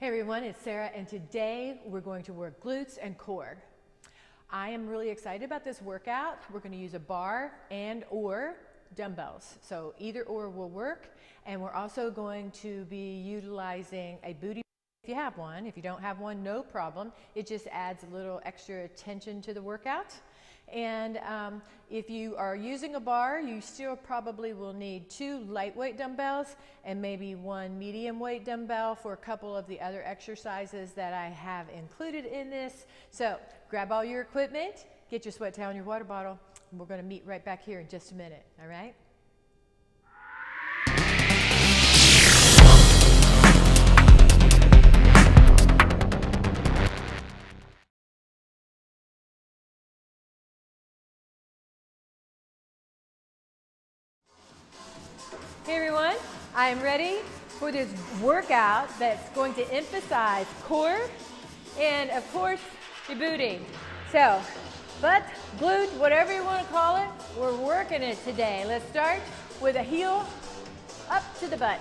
Hey everyone, it's Sarah, and today we're going to work glutes and core. I am really excited about this workout. We're going to use a bar and or dumbbells. So either or will work, and we're also going to be utilizing a booty if you have one. If you don't have one, no problem. It just adds a little extra attention to the workout. And if you are using a bar, you still probably will need 2 lightweight dumbbells and maybe 1 medium weight dumbbell for a couple of the other exercises that I have included in this. So grab all your equipment, get your sweat towel and your water bottle, and we're going to meet right back here in just a minute, all right? Hey everyone, I am ready for this workout that's going to emphasize core and of course your booty. So butt, glute, whatever you want to call it, we're working it today. Let's start with a heel up to the butt.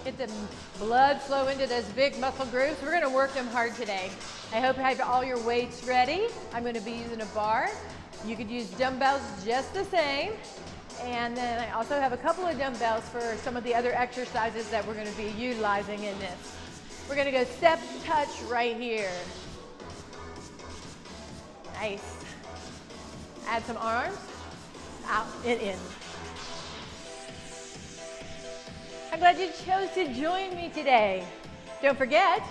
Get the blood flow into those big muscle groups. We're going to work them hard today. I hope you have all your weights ready. I'm going to be using a bar. You could use dumbbells just the same. And then I also have a couple of dumbbells for some of the other exercises that we're going to be utilizing in this. We're going to go step touch right here. Nice. Add some arms, out and in. I'm glad you chose to join me today. Don't forget,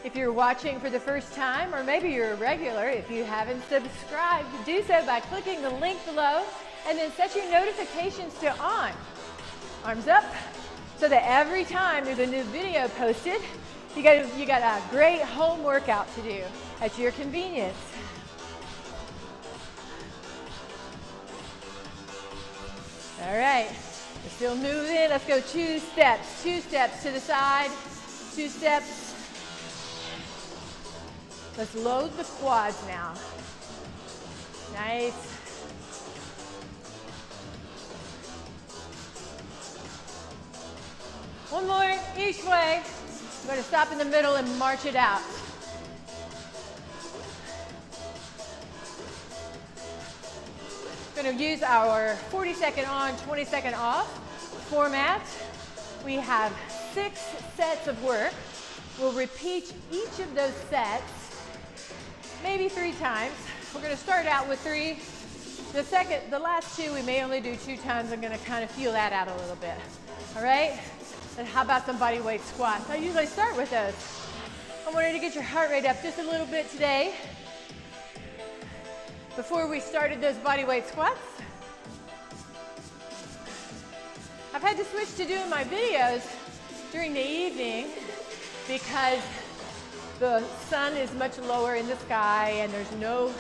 if you're watching for the first time, or maybe you're a regular, if you haven't subscribed, do so by clicking the link below. And then set your notifications to on. Arms up, so that every time there's a new video posted, you got a great home workout to do at your convenience. All right, we're still moving. Let's go 2 steps. 2 steps to the side, 2 steps. Let's load the quads now. Nice. One more each way. I'm going to stop in the middle and march it out. Going to use our 40-second on, 20-second off format. We have 6 sets of work. We'll repeat each of those sets, maybe 3 times. We're going to start out with 3. The last 2, we may only do 2 times. I'm going to kind of feel that out a little bit. All right? And how about some body weight squats? I usually start with those. I wanted to get your heart rate up just a little bit today. Before we started those body weight squats, I've had to switch to doing my videos during the evening because the sun is much lower in the sky and there's no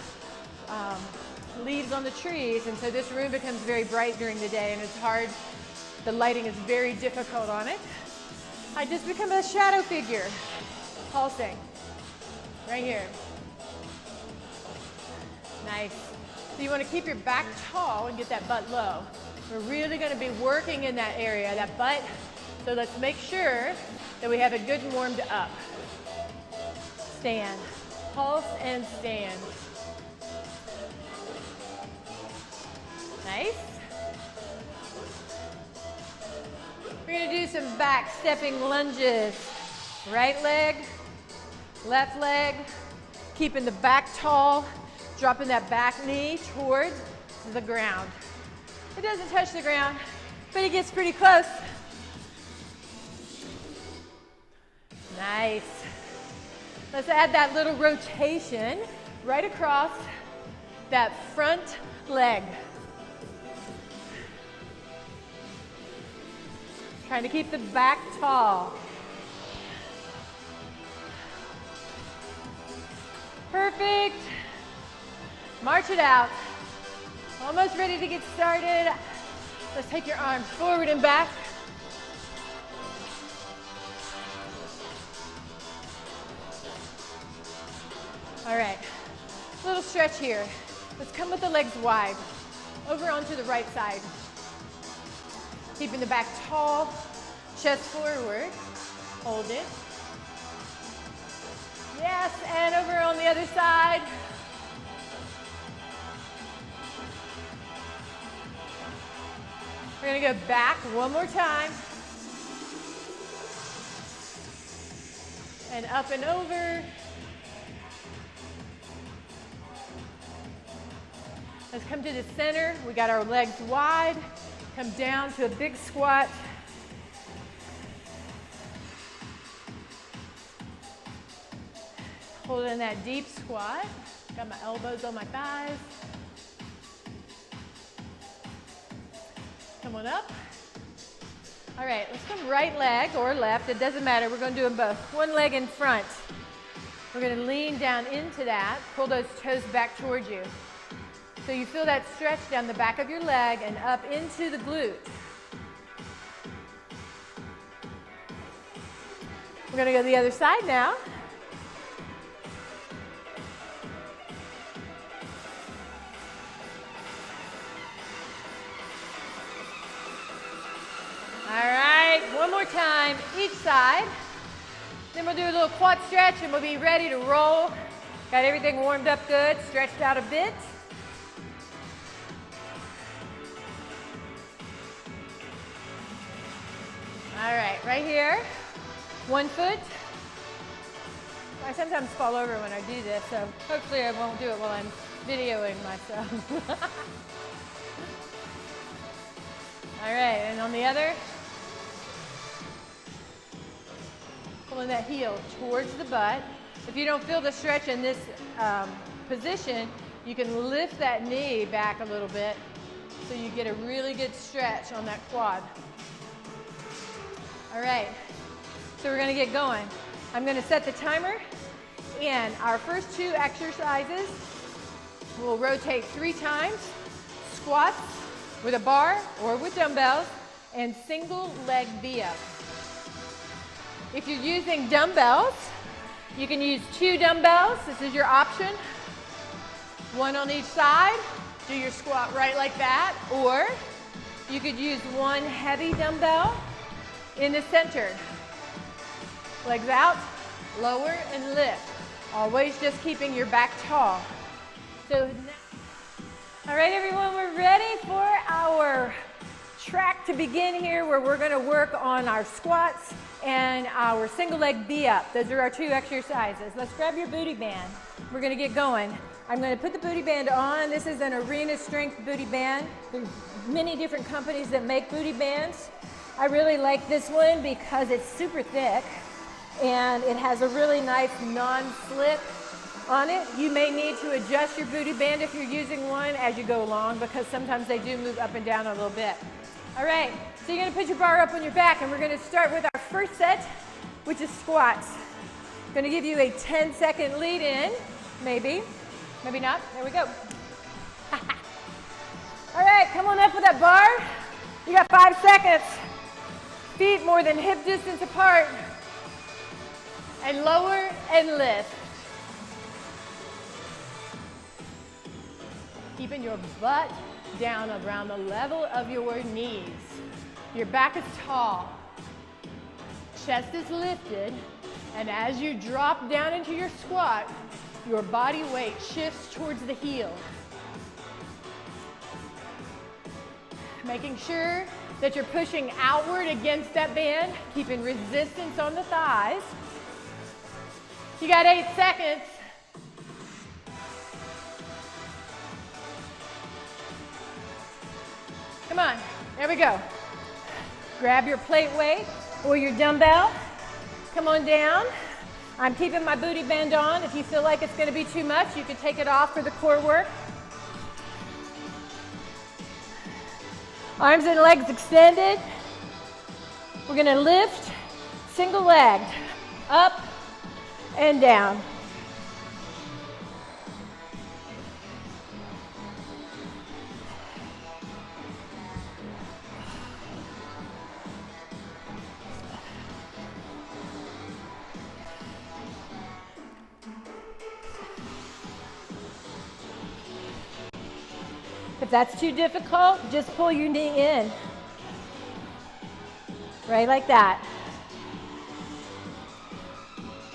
leaves on the trees, and so this room becomes very bright during the day and it's hard. The lighting is very difficult on it. I just become a shadow figure, pulsing, right here. Nice. So you want to keep your back tall and get that butt low. We're really going to be working in that area, that butt. So let's make sure that we have it good and warmed up. Stand, pulse and stand. Nice. We're going to do some back stepping lunges. Right leg, left leg, keeping the back tall, dropping that back knee towards the ground. It doesn't touch the ground, but it gets pretty close. Nice. Let's add that little rotation right across that front leg. Trying to keep the back tall. Perfect. March it out. Almost ready to get started. Let's take your arms forward and back. All right, a little stretch here. Let's come with the legs wide. Over onto the right side. Keeping the back tall, chest forward. Hold it. Yes, and over on the other side. We're gonna go back one more time. And up and over. Let's come to the center. We got our legs wide. Come down to a big squat. Holding that deep squat. Got my elbows on my thighs. Come on up. All right, let's come right leg or left. It doesn't matter. We're going to do them both. One leg in front. We're going to lean down into that. Pull those toes back towards you. So you feel that stretch down the back of your leg and up into the glute. We're going to go to the other side now. All right, one more time, each side. Then we'll do a little quad stretch and we'll be ready to roll. Got everything warmed up good, stretched out a bit. All right here, 1 foot. I sometimes fall over when I do this, so hopefully I won't do it while I'm videoing myself. All right, and on the other, pulling that heel towards the butt. If you don't feel the stretch in this position, you can lift that knee back a little bit so you get a really good stretch on that quad. All right, so we're gonna get going. I'm gonna set the timer, and our first 2 exercises, we'll rotate 3 times, squats with a bar or with dumbbells, and single leg V-up. If you're using dumbbells, you can use 2 dumbbells. This is your option. 1 on each side. Do your squat right like that. Or you could use 1 heavy dumbbell in the center. Legs out, lower and lift. Always just keeping your back tall. So now, all right everyone, we're ready for our track to begin here, where we're gonna work on our squats and our single leg V-up. Those are our 2 exercises. Let's grab your booty band. We're gonna get going. I'm gonna put the booty band on. This is an arena strength booty band. There's many different companies that make booty bands. I really like this one because it's super thick and it has a really nice non-slip on it. You may need to adjust your booty band if you're using one as you go along, because sometimes they do move up and down a little bit. All right, so you're gonna put your bar up on your back, and we're gonna start with our first set, which is squats. I'm gonna give you a 10-second lead in, maybe not, there we go. All right, come on up with that bar. You got 5 seconds. Feet more than hip distance apart. And lower and lift. Keeping your butt down around the level of your knees. Your back is tall. Chest is lifted. And as you drop down into your squat, your body weight shifts towards the heel. Making sure that you're pushing outward against that band, keeping resistance on the thighs. You got 8 seconds. Come on, there we go. Grab your plate weight or your dumbbell. Come on down. I'm keeping my booty band on. If you feel like it's gonna be too much, you can take it off for the core work. Arms and legs extended. We're gonna lift, single legged, up and down. If that's too difficult, just pull your knee in. Right like that.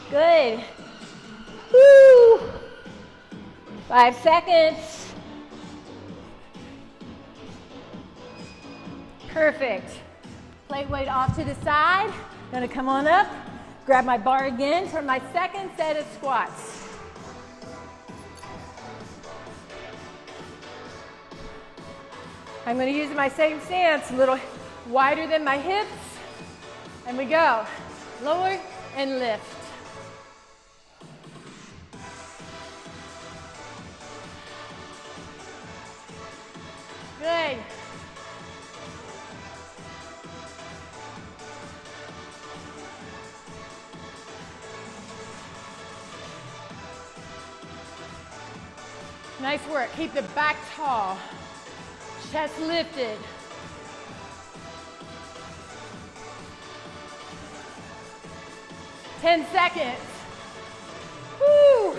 Good. Woo! 5 seconds. Perfect. Plate weight off to the side. Gonna come on up, grab my bar again for my second set of squats. I'm gonna use my same stance, a little wider than my hips, and we go. Lower and lift. Good. Nice work. Keep the back tall. Chest lifted. Ten seconds. Woo!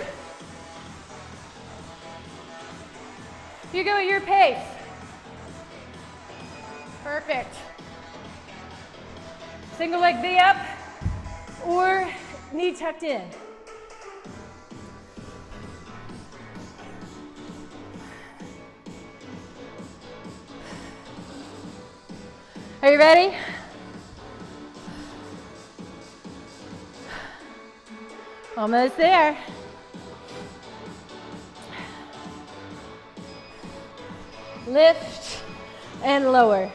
You go at your pace. Perfect. Single leg V up or knee tucked in. Are you ready? Almost there. Lift and lower.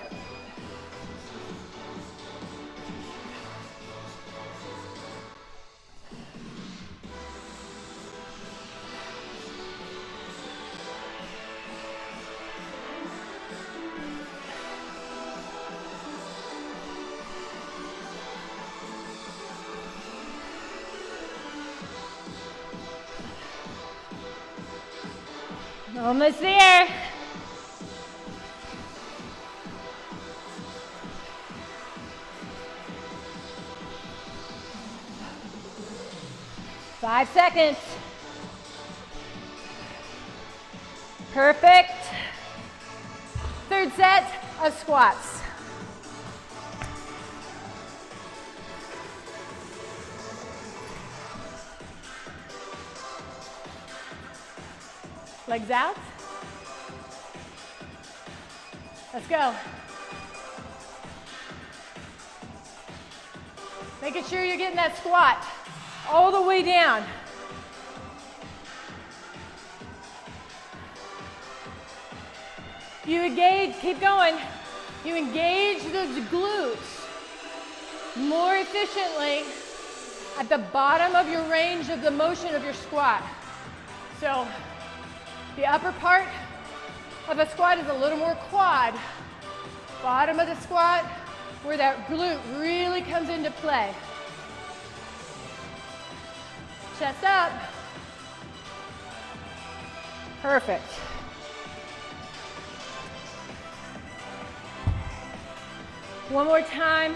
Almost there. Five seconds. Perfect. Third set of squats. Legs out. Let's go. Making sure you're getting that squat all the way down. You engage, keep going. You engage those glutes more efficiently at the bottom of your range of the motion of your squat. So the upper part of a squat is a little more quad. Bottom of the squat, where that glute really comes into play. Chest up. Perfect. One more time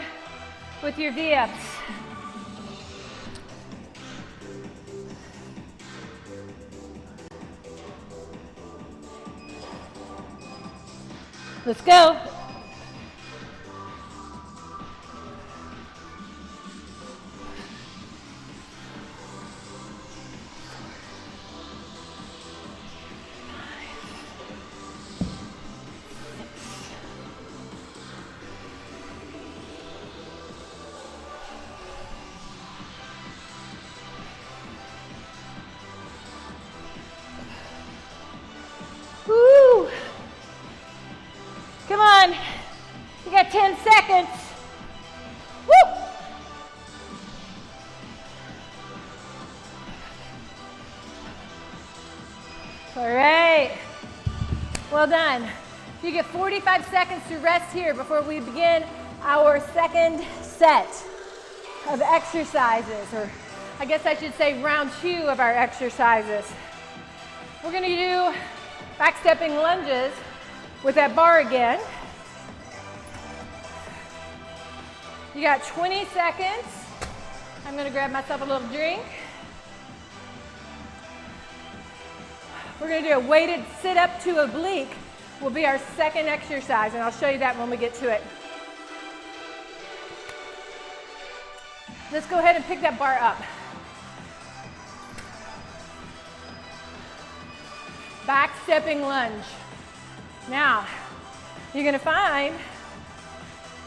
with your V-ups. Let's go. Woo! Come on. You got 10 seconds. Woo! All right. Well done. You get 45 seconds to rest here before we begin our second set of exercises, or I guess I should say round 2 of our exercises. We're going to do back stepping lunges with that bar again. You got 20 seconds. I'm going to grab myself a little drink. We're going to do a weighted sit up to oblique. Will be our second exercise, and I'll show you that when we get to it. Let's go ahead and pick that bar up. Back stepping lunge. Now, you're gonna find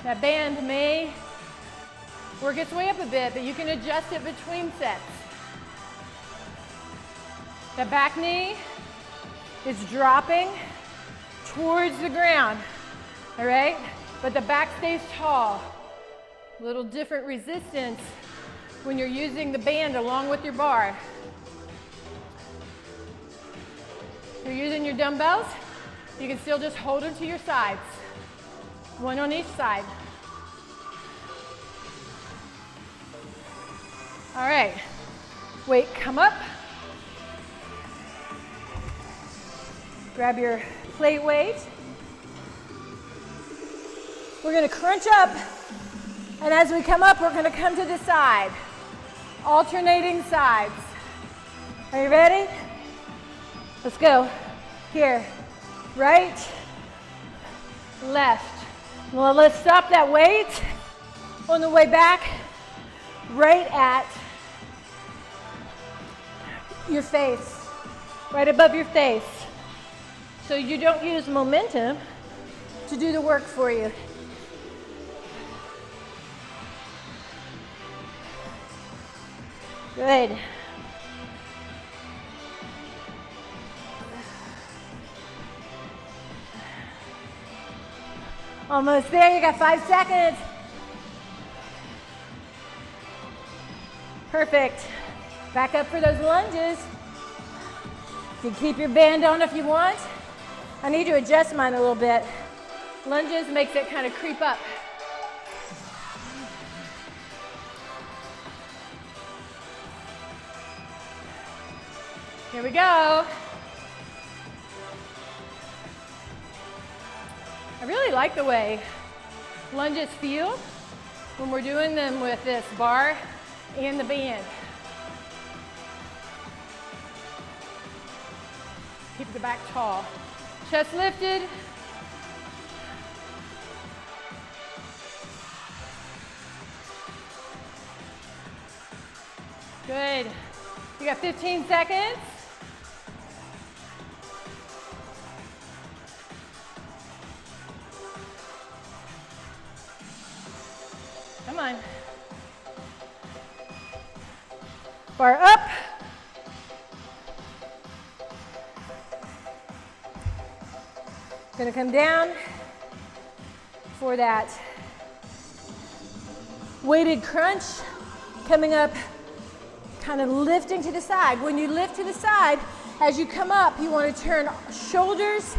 that band may work its way up a bit, but you can adjust it between sets. The back knee is dropping towards the ground, all right? But the back stays tall. A little different resistance when you're using the band along with your bar. If you're using your dumbbells, you can still just hold them to your sides. One on each side. All right, weight come up. Grab your plate weight. We're gonna crunch up, and as we come up, we're gonna come to the side. Alternating sides. Are you ready? Let's go. Here, right, left. Well, let's stop that weight on the way back, right at your face, right above your face. So you don't use momentum to do the work for you. Good. Almost there, you got 5 seconds. Perfect. Back up for those lunges. You can keep your band on if you want. I need to adjust mine a little bit. Lunges makes it kind of creep up. Here we go. I really like the way lunges feel when we're doing them with this bar and the band. Keep the back tall. Chest lifted. Good. You got 15 seconds. Come on. Bar up. Gonna come down for that weighted crunch. Coming up, kind of lifting to the side. When you lift to the side, as you come up, you want to turn shoulders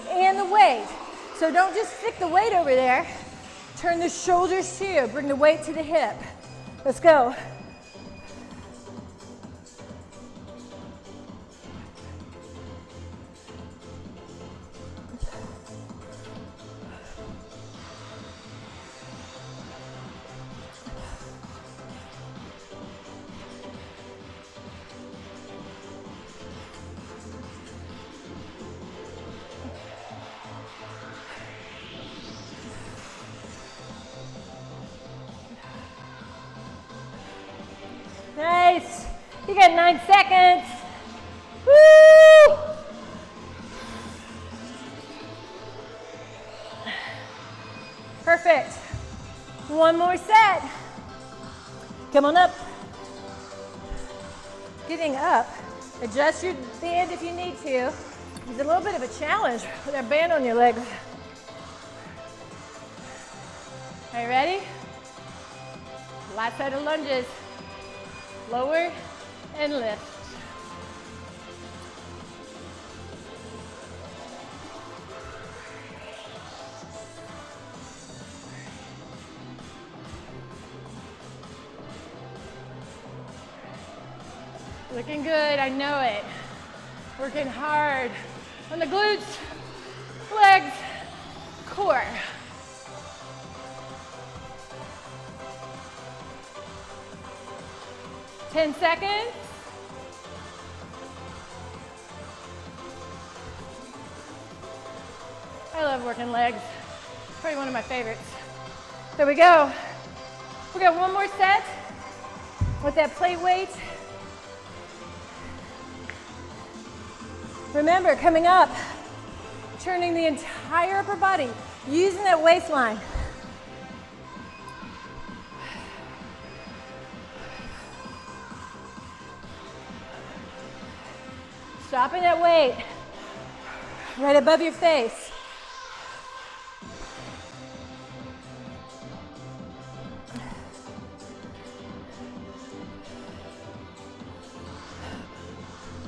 and the weight. So don't just stick the weight over there. Turn the shoulders to you. Bring the weight to the hip. Let's go. Nice. You got 9 seconds. Woo! Perfect. One more set. Come on up. Getting up. Adjust your band if you need to. It's a little bit of a challenge with that band on your legs. Are you ready? Last set of lunges. Lower and lift. Looking good, I know it. Working hard on the glutes, legs, core. Ten seconds. I love working legs. Probably one of my favorites. There we go. We got one more set. with that plate weight. Remember, coming up, turning the entire upper body, using that waistline. Stopping that weight right above your face.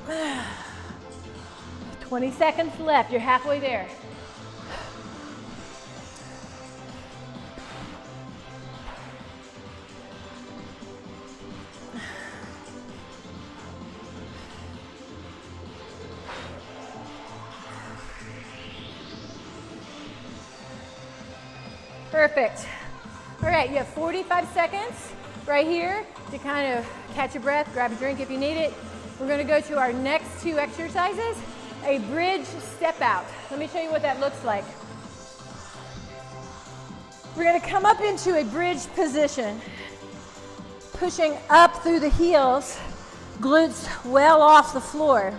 Ah. 20 seconds left. You're halfway there. Perfect. All right, you have 45 seconds right here to kind of catch your breath, grab a drink if you need it. We're going to go to our next two exercises, a bridge step out. Let me show you what that looks like. We're going to come up into a bridge position, pushing up through the heels, glutes well off the floor.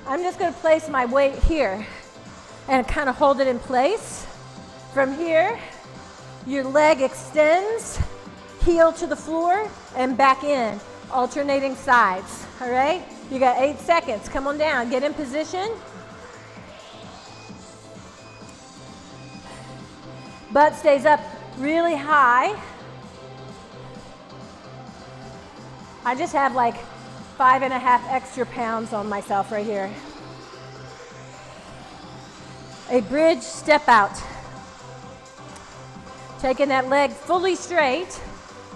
I'm just going to place my weight here and kind of hold it in place. From here, your leg extends, heel to the floor, and back in, alternating sides, all right? You got 8 seconds. Come on down, get in position. Butt stays up really high. I just have like 5.5 extra pounds on myself right here. A bridge step out. Taking that leg fully straight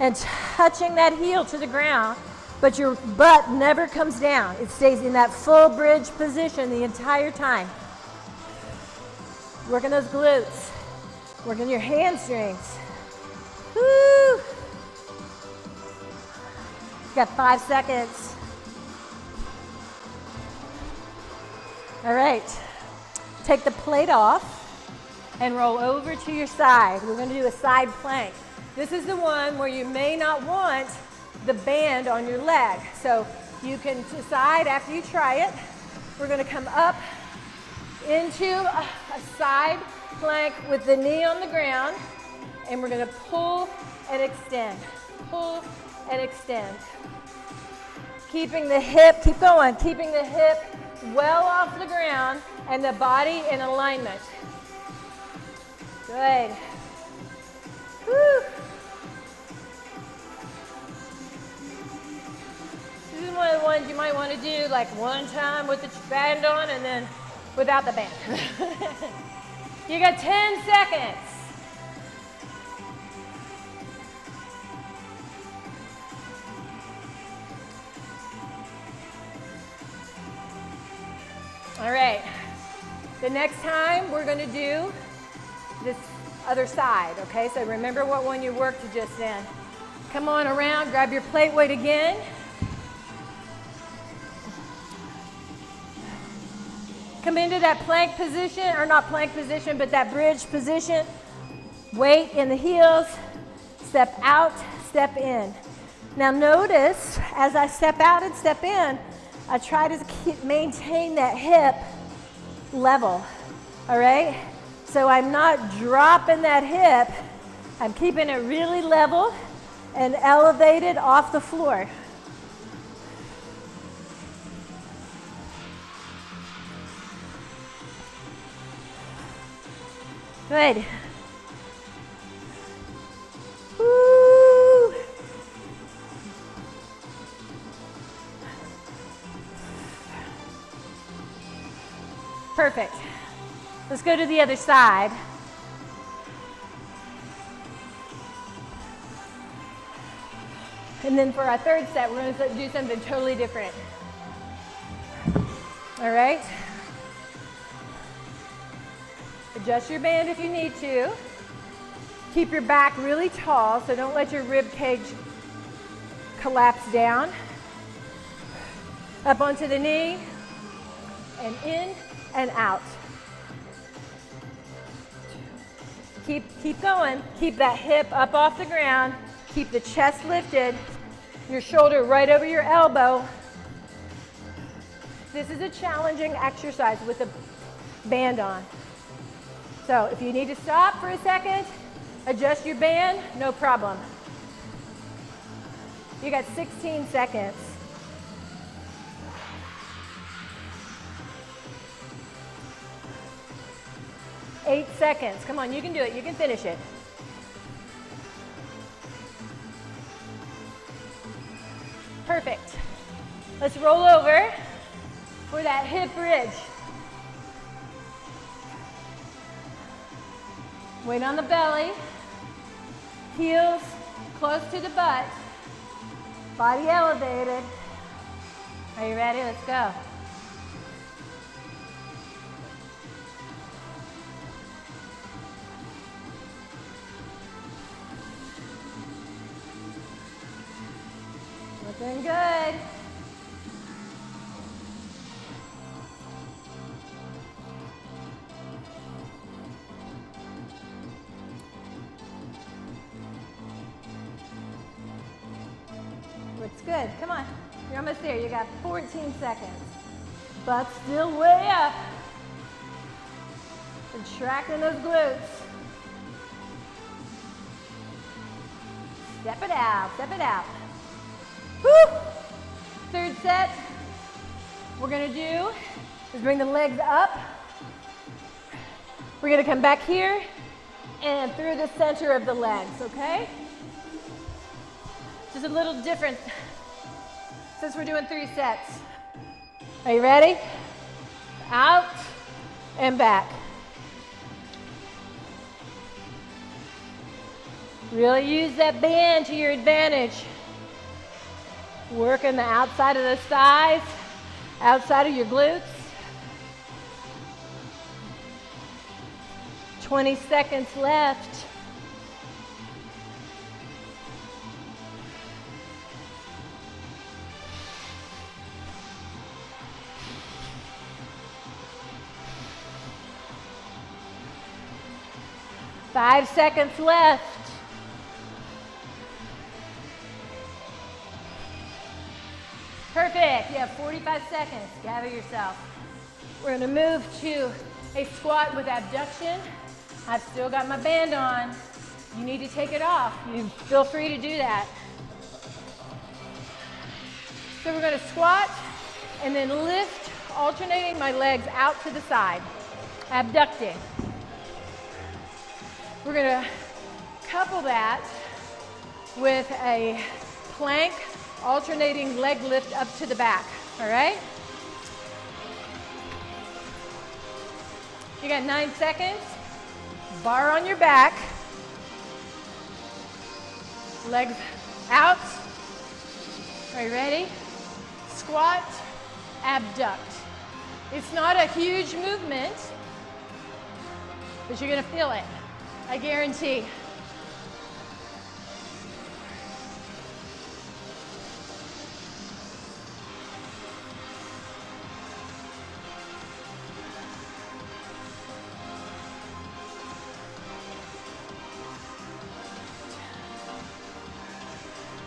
and touching that heel to the ground, but your butt never comes down. It stays in that full bridge position the entire time. Working those glutes, working your hamstrings. Woo! Got 5 seconds. All right, take the plate off and roll over to your side. We're going to do a side plank. This is the one where you may not want the band on your leg. So you can decide after you try it. We're going to come up into a side plank with the knee on the ground, and we're going to pull and extend. Pull and extend. Keeping the hip, keep going, keeping the hip well off the ground and the body in alignment. Good. Woo. This is one of the ones you might want to do like one time with the band on and then without the band. You got 10 seconds. All right. The next time we're going to do this other side, okay? So remember what one you worked just then. Come on around, grab your plate weight again. Come into that plank position, or not plank position, but that bridge position. Weight in the heels, step out, step in. Now notice, as I step out and step in, I try to maintain that hip level, all right? So I'm not dropping that hip. I'm keeping it really level and elevated off the floor. Good. Woo. Perfect. Let's go to the other side. And then for our third set, we're going to do something totally different. All right? Adjust your band if you need to. Keep your back really tall, so don't let your rib cage collapse down. Up onto the knee, and in and out. Keep going. Keep that hip up off the ground. Keep the chest lifted. your shoulder right over your elbow. This is a challenging exercise with a band on. So if you need to stop for a second, adjust your band, no problem. You got 16 seconds. Eight seconds. Come on, you can do it. You can finish it. Perfect. Let's roll over for that hip bridge. Weight on the belly. Heels close to the butt. Body elevated. Are you ready? Let's go. Looking good. Looks good. Come on. You're almost there. You got 14 seconds. Butt still way up. Contracting those glutes. Step it out. Step it out. Woo! Third set. We're going to do is bring the legs up. We're going to come back here and through the center of the legs, okay? Just a little different since we're doing 3 sets. Are you ready? Out and back. Really use that band to your advantage. Working the outside of those thighs, outside of your glutes. 20 seconds left. Five seconds left. Perfect. You have 45 seconds. Gather yourself. We're going to move to a squat with abduction. I've still got my band on. You need to take it off. You feel free to do that. So we're going to squat and then lift, alternating my legs out to the side, abducting. We're going to couple that with a plank, alternating leg lift up to the back, all right? You got 9 seconds. Bar on your back. Legs out. Are you ready? Squat, abduct. It's not a huge movement, but you're gonna feel it, I guarantee.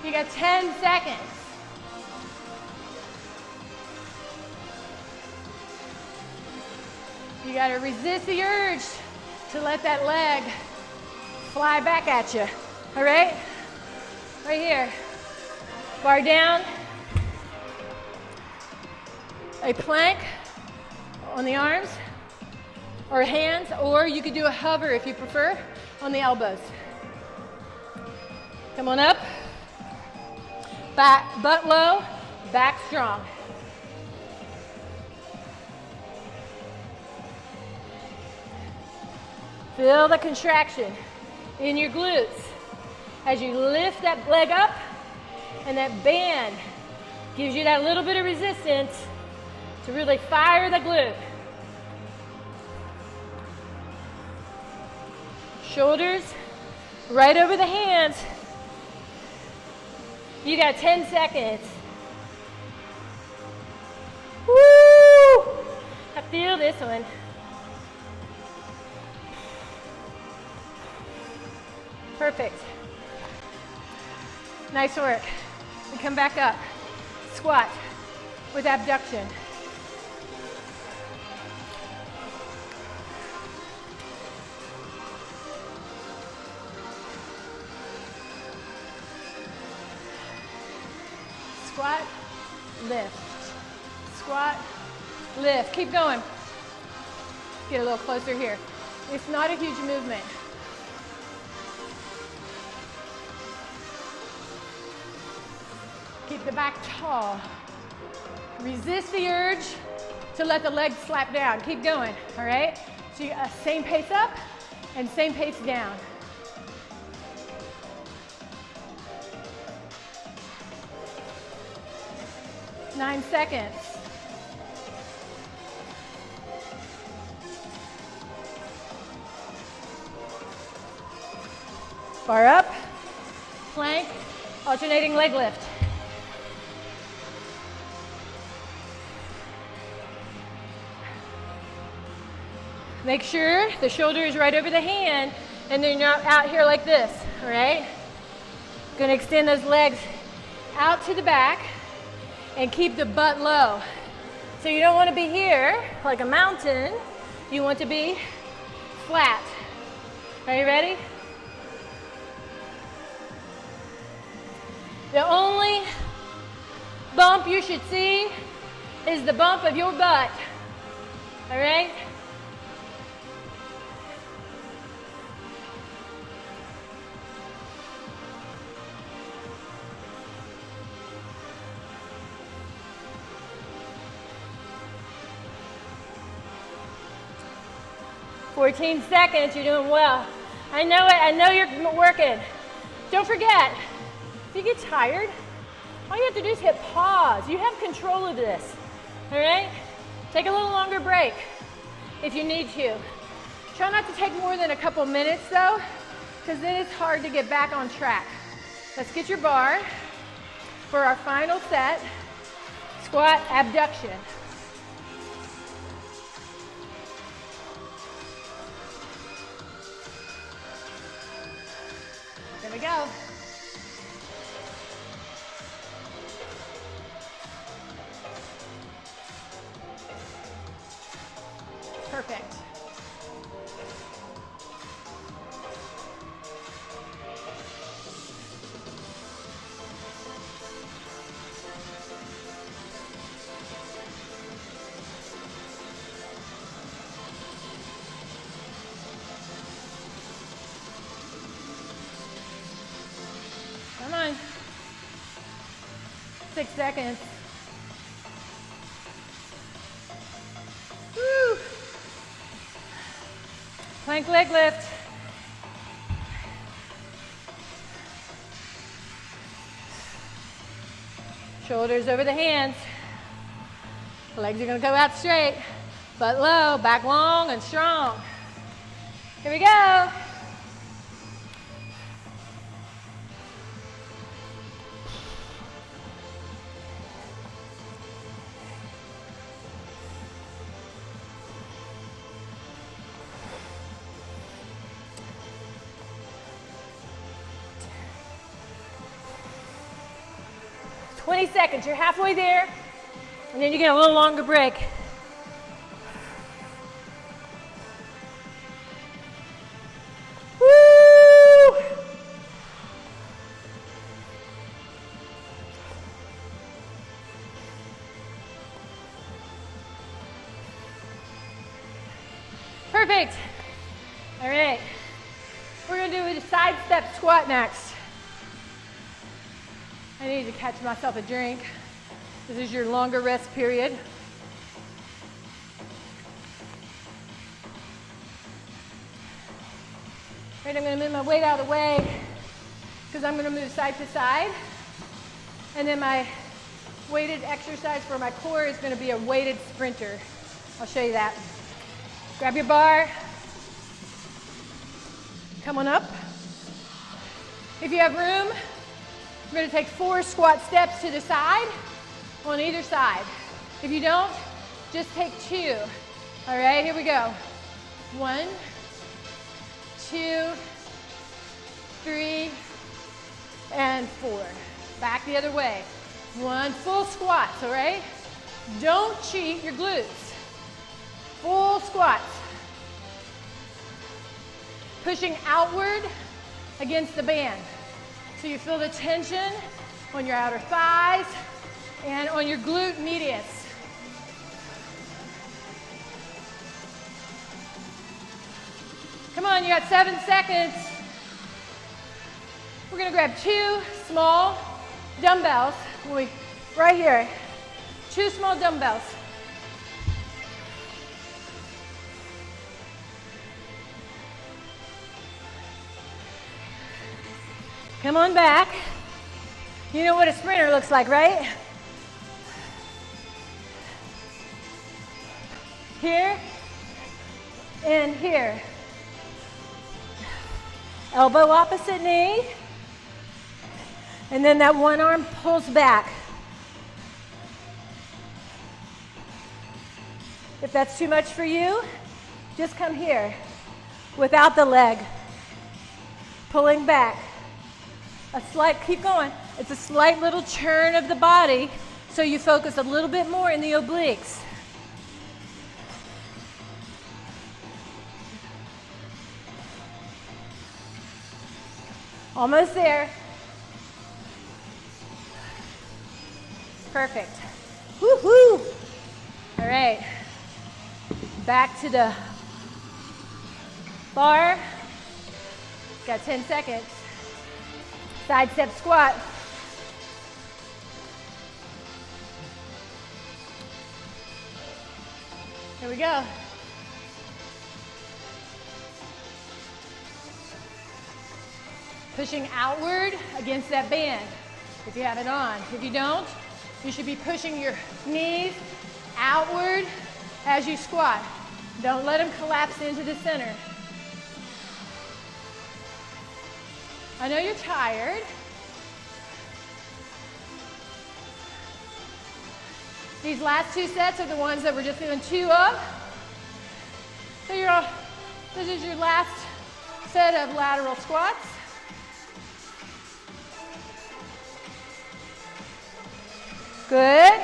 You got 10 seconds. You got to resist the urge to let that leg fly back at you. All right? Right here. Bar down. A plank on the arms or hands, or you could do a hover if you prefer on the elbows. Come on up. Back, butt low, back strong. Feel the contraction in your glutes as you lift that leg up, and that band gives you that little bit of resistance to really fire the glute. Shoulders right over the hands. You got 10 seconds. Woo! I feel this one. Perfect. Nice work. and come back up. Squat with abduction. Squat, lift. Squat, lift. Keep going. Get a little closer here. It's not a huge movement. Keep the back tall. Resist the urge to let the legs slap down. Keep going, all right? So you same pace up and same pace down. Nine seconds. Bar up, plank, alternating leg lift. Make sure the shoulder is right over the hand, and then you're out here like this, all right? Gonna extend those legs out to the back and keep the butt low. So you don't want to be here like a mountain. You want to be flat. Are you ready? The only bump you should see is the bump of your butt. All right? "14 seconds, you're doing well. I know it, I know you're working. Don't forget, if you get tired, all you have to do is hit pause. You have control of this, all right? Take a little longer break if you need to. Try not to take more than a couple minutes though, because then it's hard to get back on track. Let's get your bar for our final set, squat abduction. There we go. Perfect. Come on. 6 seconds. Woo. Plank leg lift. Shoulders over the hands. Legs are going to go out straight, butt low, back long and strong. Here we go. "20 seconds, you're halfway there, and then you get a little longer break. Woo! Perfect. All right, we're gonna do a side step squat next. I need to catch myself a drink. This is your longer rest period. Right, I'm gonna move my weight out of the way because I'm gonna move side to side. And then my weighted exercise for my core is gonna be a weighted sprinter. I'll show you that. Grab your bar. Come on up. If you have room, we're going to take 4 squat steps to the side on either side. If you don't, just take 2. All right, here we go. 1, 2, 3, and 4. Back the other way. One full squats, all right? Don't cheat your glutes. Full squats. Pushing outward against the band. So you feel the tension on your outer thighs and on your glute medius. Come on, you got 7 seconds. We're gonna grab 2 small dumbbells. Right here. 2 small dumbbells. Come on back. You know what a sprinter looks like, right? Here and here. Elbow opposite knee. And then that one arm pulls back. If that's too much for you, just come here without the leg. Pulling back. Keep going. It's a slight little turn of the body, so you focus a little bit more in the obliques. Almost there. Perfect. Woo-hoo! All right. Back to the bar. Got 10 seconds. Side step squat. Here we go. Pushing outward against that band if you have it on. If you don't, you should be pushing your knees outward as you squat. Don't let them collapse into the center. I know you're tired. These last 2 sets are the ones that we're just doing 2 of. So this is your last set of lateral squats. Good.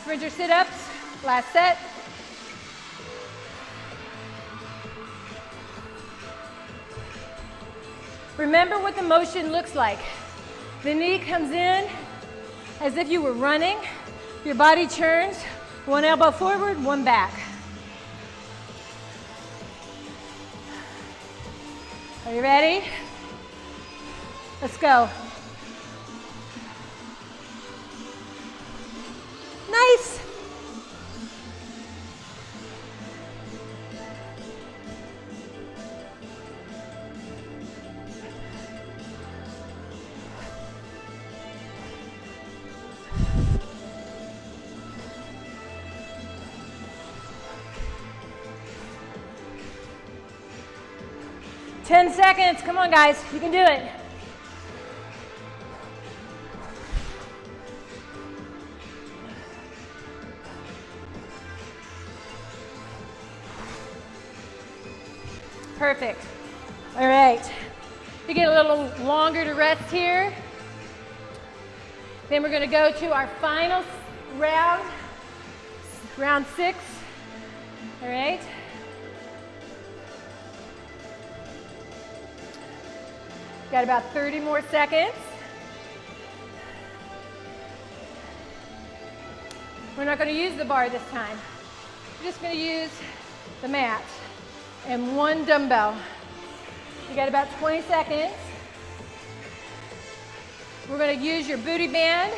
Sprinter sit-ups, last set. Remember what the motion looks like. The knee comes in as if you were running. Your body turns, one elbow forward, one back. Are you ready? Let's go. Nice. Ten seconds. Come on, guys. You can do it. Perfect. All right. You get a little longer to rest here. Then we're going to go to our final round, round 6. All right. Got about 30 more seconds. We're not going to use the bar this time. We're just going to use the mat and one dumbbell. You got about 20 seconds. We're going to use your booty band.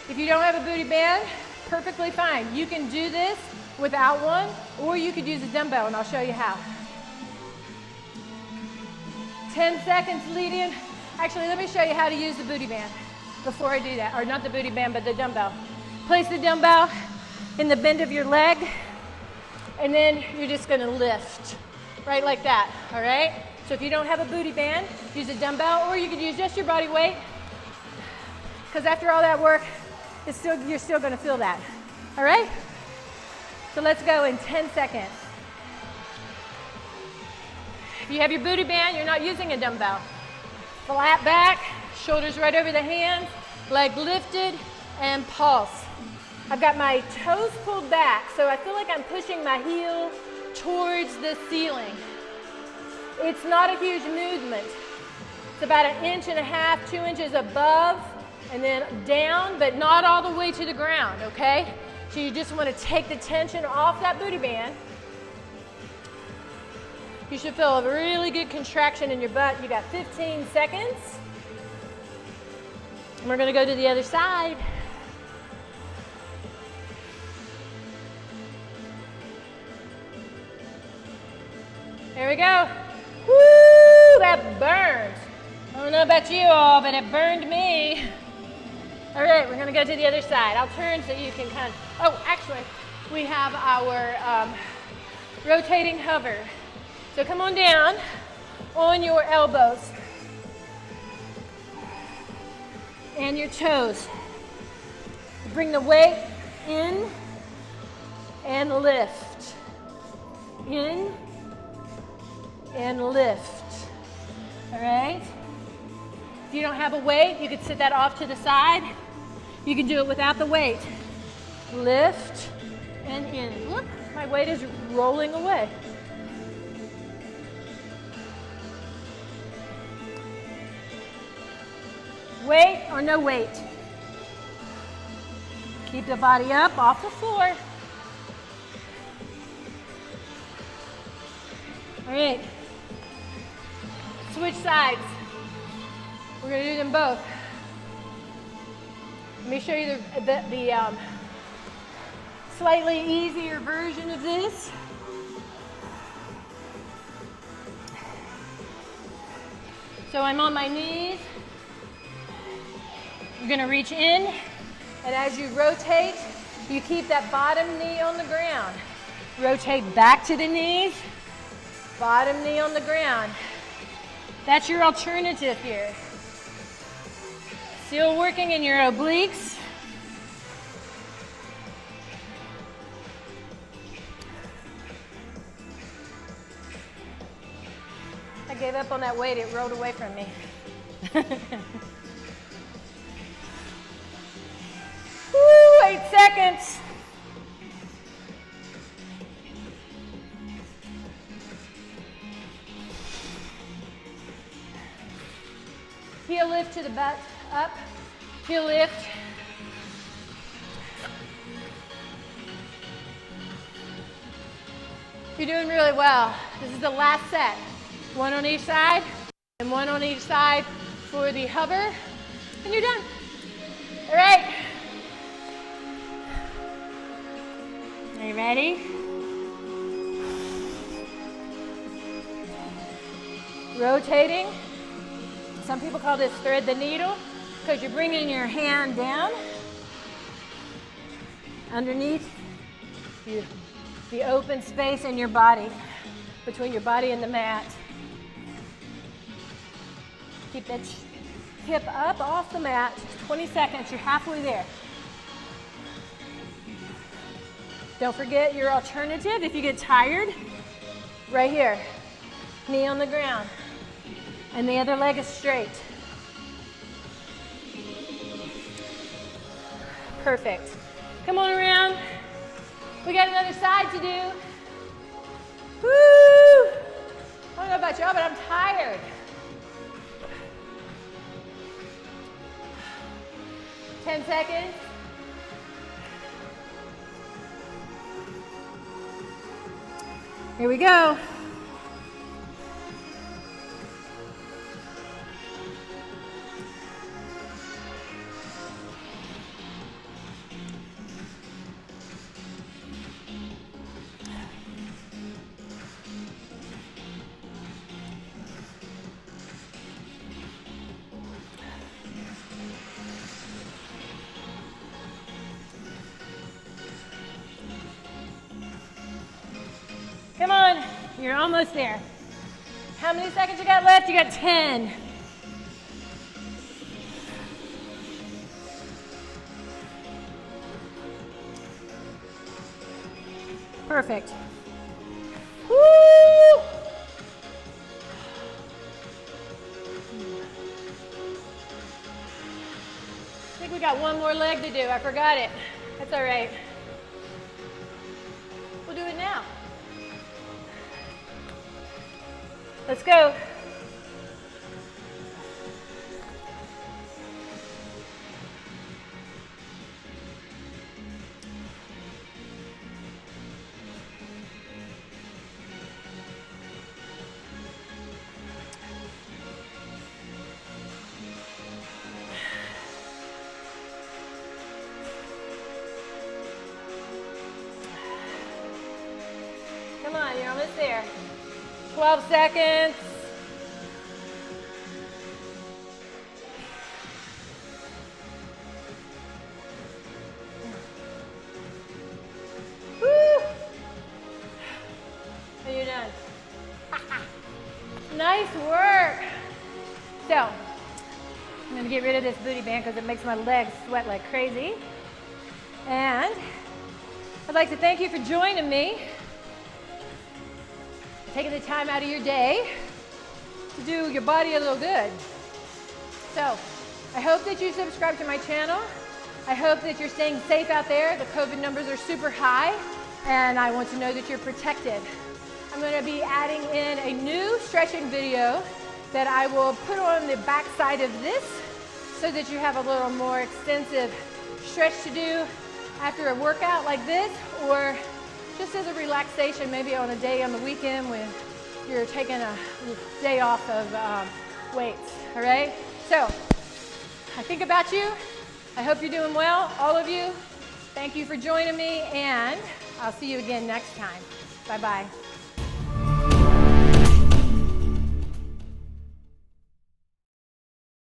If you don't have a booty band, perfectly fine. You can do this without one, or you could use a dumbbell, and I'll show you how. 10 seconds lead in. Actually, let me show you how to use the booty band before I do that. Or not the booty band, but the dumbbell. Place the dumbbell in the bend of your leg, and then you're just gonna lift, right like that, all right? So if you don't have a booty band, use a dumbbell, or you could use just your body weight, because after all that work, you're still gonna feel that, all right? So let's go in 10 seconds. If you have your booty band, you're not using a dumbbell. Flat back, shoulders right over the hands, leg lifted, and pulse. I've got my toes pulled back, so I feel like I'm pushing my heel towards the ceiling. It's not a huge movement. It's about 1.5 inches, 2 inches above, and then down, but not all the way to the ground, okay? So you just want to take the tension off that booty band. You should feel a really good contraction in your butt. You got 15 seconds. And we're going to go to the other side. There we go. Woo, that burns. I don't know about you all, but it burned me. All right, we're gonna go to the other side. I'll turn so you can kind of, oh, actually, we have our rotating hover. So come on down on your elbows and your toes. Bring the weight in and lift. In and lift. All right? If you don't have a weight, you could sit that off to the side. You can do it without the weight. Lift and in. Look, my weight is rolling away. Weight or no weight. Keep the body up off the floor. All right. Switch sides. We're going to do them both. Let me show you the slightly easier version of this. So I'm on my knees. You're going to reach in, and as you rotate, you keep that bottom knee on the ground. Rotate back to the knees, bottom knee on the ground. That's your alternative here. Still working in your obliques. I gave up on that weight, it rolled away from me. Woo, 8 seconds. Heel lift to the butt, up, heel lift. You're doing really well. This is the last set. One on each side, and one on each side for the hover, and you're done. All right. Are you ready? Rotating. Some people call this thread the needle because you're bringing your hand down underneath the open space in your body, between your body and the mat. Keep that hip up off the mat. 20 seconds, you're halfway there. Don't forget your alternative if you get tired. Right here, knee on the ground. And the other leg is straight. Perfect. Come on around. We got another side to do. Woo! I don't know about y'all, but I'm tired. Ten seconds. Here we go. Come on, you're almost there. How many seconds you got left? You got 10. Perfect. Woo! think we got one more leg to do. I forgot it. That's all right. We'll do it now. Let's go. Come on, you're almost there. 12 seconds. Woo! And you're done. Nice work. So, I'm gonna get rid of this booty band because it makes my legs sweat like crazy. And I'd like to thank you for joining me, taking the time out of your day to do your body a little good. So, I hope that you subscribe to my channel. I hope that you're staying safe out there. The COVID numbers are super high, and I want to know that you're protected. I'm going to be adding in a new stretching video that I will put on the back side of this so that you have a little more extensive stretch to do after a workout like this, or just as a relaxation, maybe on a day on the weekend when you're taking a day off of weights, all right? So, I think about you. I hope you're doing well, all of you. Thank you for joining me, and I'll see you again next time. Bye-bye.